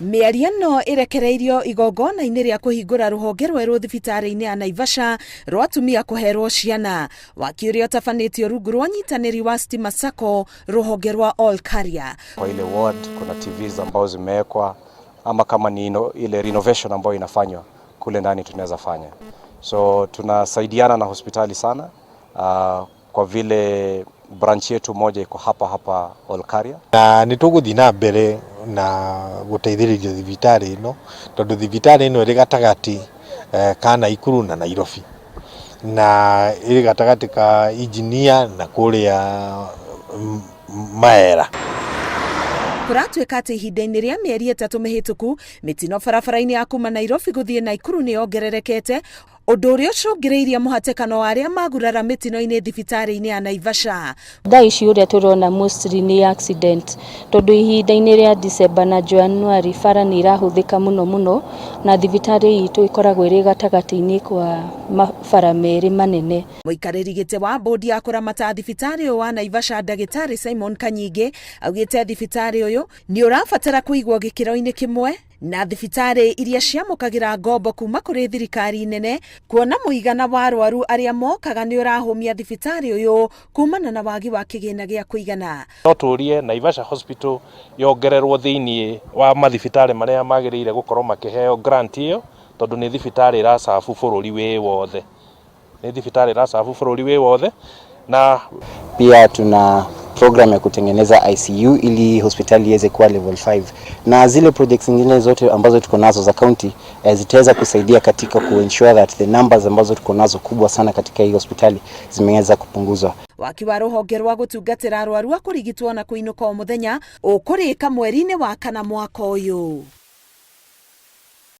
Mĩario ĩno ĩrekereirio igongona-inĩ rĩa kũhingũra rũhonge rwerũ thibitarĩ-inĩ ya Naivasha rwa atumia kũherwo ciana. Waki ũrĩa ũtabanĩtio rungu rwa nyitanĩri wa Stima Sacco rũhonge rwa All Career. Kwa ile ward kuna TVs ambazo zimewekwa, ama kama ni ile renovation ambayo inafanywa kule ndani tunaweza fanya. So tunasaidiana na hospitali sana kwa vile branch yetu moja iko hapa All Career. Na nituguthi na mbere na guteithĩrĩria thibitarĩ ino tondu thibitarĩ ino ĩrĩ gatagati ka Naikuru na Nairobi, na ĩrĩ gatagati ka engineer na kũrĩa Maera. Kũratuĩka atĩ ihinda-inĩ rĩa mĩeri 3 mĩhĩtũku mĩtino barabara-inĩ ya kuma Nairobi gũthiĩ Naikuru nĩ yongererekete, ũndũ ũrĩa ũcũngĩrĩirie mũhatĩkano wa arĩa magurara mĩtino-inĩ thibitarĩ-inĩ ya Naivasha. Thaa ici ũrĩa tũrona mostly nĩ accident, tondũ ihinda-inĩ rĩa December na January bara nĩ irahũthĩka mũno na thibitarĩ itũ ikoragwo ĩrĩ gatagati-inĩ kwa mabara merĩ manene. Mũikarĩri gĩtĩ wa bodi ya kũramata thibitarĩ ũyũ wa Naivasha Ndagĩtarĩ Simon Kanyingĩ augĩte thibitarĩ ũyũ nĩ ũrabatara kũigwo gĩkĩro-inĩ kĩmwe na thibitarĩ iria ciamũkagĩra ngombo kuma kũrĩ thirikari nene, kuona mũigana wa arwaru arĩa mokaga nĩ ũrahũmia thibitarĩ ũyũ kumana na wagi wa kĩgĩna gĩa kũigana. No tũrie Naivasha Hospital yongererwo thĩinĩ wa mathibitarĩ marĩa magĩrĩire gũkorwo makĩheo grant ĩyo, tondũ nĩ thibitarĩ ĩracabu bũrũri wĩ wothe. Nĩ thibitarĩ ĩracabu bũrũri wĩ wothe, na pia tuna program ya kutengeneza ICU ili hospitali iweze kuwa level 5, na zile projects zingine zote ambazo tuko nazo za county zitaweza kusaidia katika kuensure that the numbers ambazo tuko nazo kubwa sana katika hii hospitali zimeweza kupunguzwa. Waki wa rũhonge rwa gũtungatĩra arwaru a kũrigitwo na kũinũka o mũthenya ũkũrĩka mweri-inĩ wa kana mwaka ũyũ.